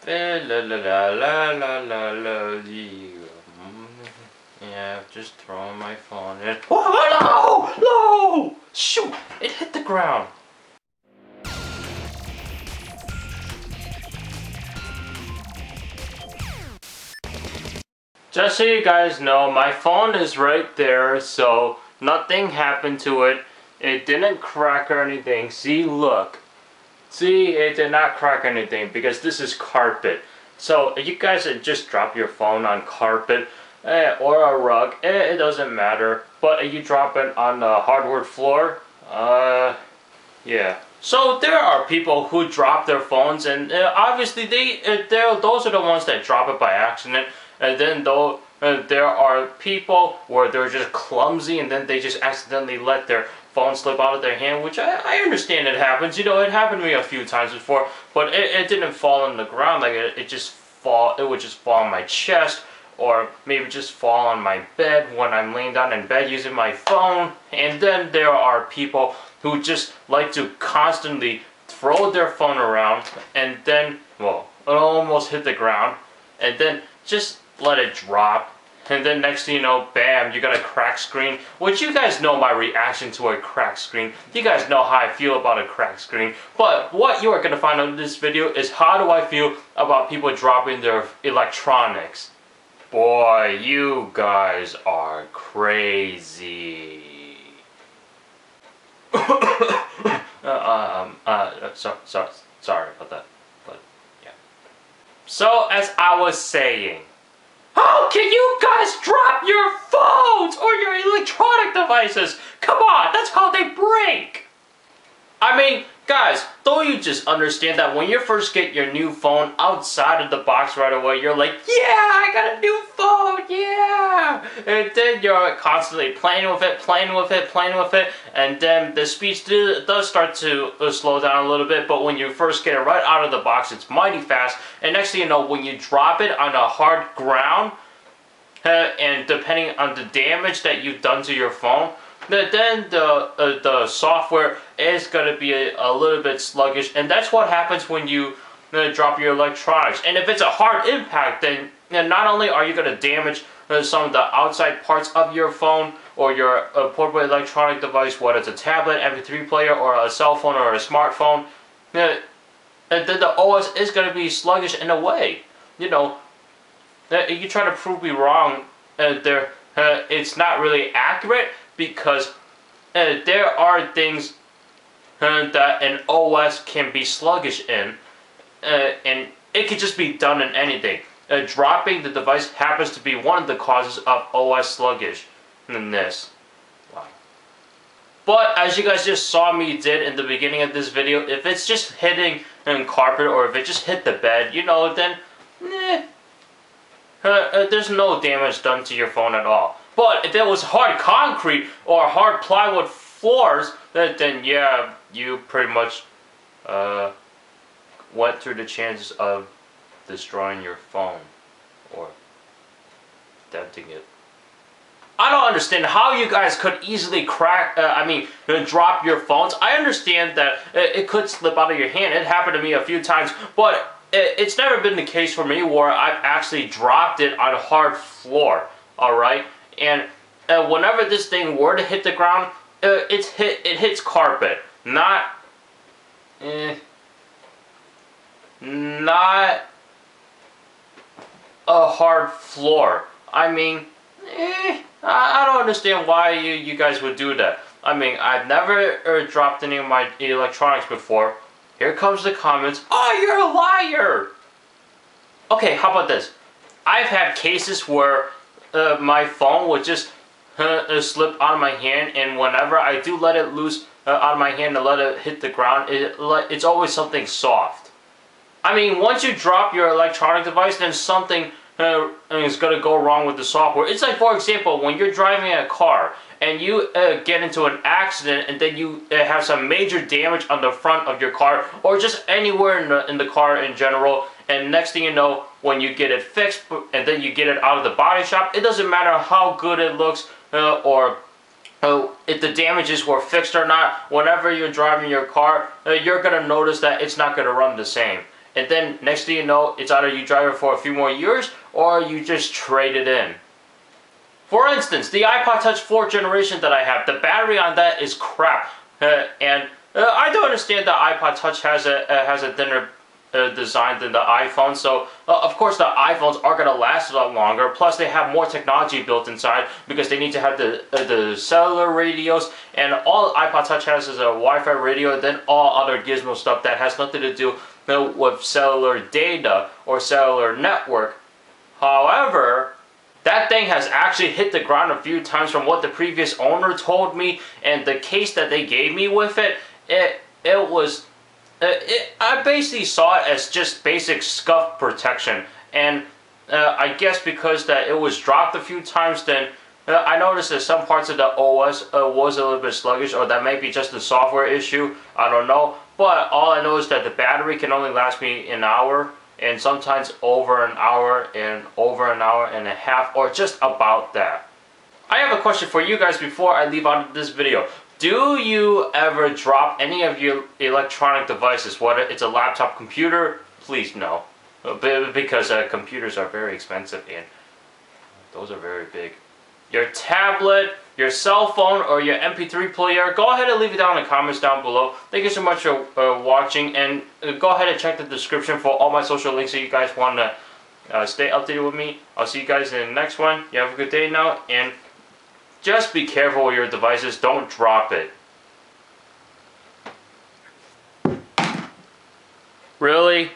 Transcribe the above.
La la la la la la la. Yeah, just throwing my phone in. Oh no! No! Shoot! It hit the ground. Just so you guys know, my phone is right there, so nothing happened to it. It didn't crack or anything. See, look. See, it did not crack anything because this is carpet. So if you guys just drop your phone on carpet or a rug, it doesn't matter. But if you drop it on the hardwood floor, yeah. So there are people who drop their phones, and obviously those are the ones that drop it by accident. And then though there are people where they're just clumsy, and then they just accidentally let their phone slip out of their hand, which I understand it happens. You know, it happened to me a few times before, but it didn't fall on the ground. Like it would just fall on my chest, or maybe just fall on my bed when I'm laying down in bed using my phone. And then there are people who just like to constantly throw their phone around and then, well, it almost hit the ground, and then just let it drop. And then next thing you know, bam, you got a cracked screen. Which you guys know my reaction to a cracked screen. You guys know how I feel about a cracked screen. But what you are going to find out in this video is how do I feel about people dropping their electronics. Boy, you guys are crazy. Sorry about that. But, yeah. So, as I was saying, how can you guys drop your phones or your electronic devices? Come on, that's how they break. I mean, guys, don't you just understand that when you first get your new phone outside of the box right away, you're like, yeah, I got a new phone, yeah. And then you're constantly playing with it, and then the speed does start to slow down a little bit, but when you first get it right out of the box, it's mighty fast. And next thing you know, when you drop it on a hard ground, and depending on the damage that you've done to your phone, then the software is going to be a little bit sluggish, and that's what happens when you drop your electronics. And if it's a hard impact, then not only are you going to damage some of the outside parts of your phone or your portable electronic device, whether it's a tablet, MP3 player, or a cell phone or a smartphone, and then the OS is going to be sluggish in a way. You know, you try to prove me wrong, it's not really accurate, because there are things that an OS can be sluggish in, and it could just be done in anything. Dropping the device happens to be one of the causes of OS sluggish in this. Wow. But as you guys just saw me did in the beginning of this video, if it's just hitting carpet, or if it just hit the bed, you know, then there's no damage done to your phone at all. But if it was hard concrete or hard plywood floors, then yeah, you pretty much went through the chances of destroying your phone or denting it. I don't understand how you guys could easily drop your phones. I understand that it could slip out of your hand. It happened to me a few times, but it's never been the case for me where I've actually dropped it on a hard floor, alright? And whenever this thing were to hit the ground, it hits carpet, not a hard floor. I mean, I don't understand why you guys would do that. I mean, I've never dropped any of my electronics before. Here comes the comments. Oh, you're a liar! Okay, how about this? I've had cases where my phone would just slip out of my hand, and whenever I do let it loose out of my hand and let it hit the ground, it's always something soft. I mean, once you drop your electronic device, then something is going to go wrong with the software. It's like, for example, when you're driving a car and you get into an accident, and then you have some major damage on the front of your car, or just anywhere in the car in general, and next thing you know, when you get it fixed and then you get it out of the body shop, it doesn't matter how good it looks or if the damages were fixed or not. Whenever you're driving your car, you're going to notice that it's not going to run the same. and then next thing you know, it's either you drive it for a few more years or you just trade it in. For instance, the iPod Touch 4th generation that I have, the battery on that is crap, and I do understand the iPod Touch has a thinner design than the iPhone, so of course the iPhones are going to last a lot longer, plus they have more technology built inside because they need to have the cellular radios, and all iPod Touch has is a Wi-Fi radio, then all other gizmo stuff that has nothing to do with cellular data or cellular network. However, that thing has actually hit the ground a few times from what the previous owner told me, and the case that they gave me with it, I basically saw it as just basic scuff protection, and I guess because that it was dropped a few times, then I noticed that some parts of the OS was a little bit sluggish, or that may be just a software issue, I don't know, but all I know is that the battery can only last me an hour, and sometimes over an hour and over an hour and a half, or just about that. I have a question for you guys before I leave out of this video. Do you ever drop any of your electronic devices, whether it's a laptop, computer? Please no, because computers are very expensive and those are very big. Your tablet, your cell phone, or your MP3 player, go ahead and leave it down in the comments down below. Thank you so much for watching, and go ahead and check the description for all my social links if you guys want to stay updated with me. I'll see you guys in the next one. You have a good day now, and just be careful with your devices. Don't drop it. Really?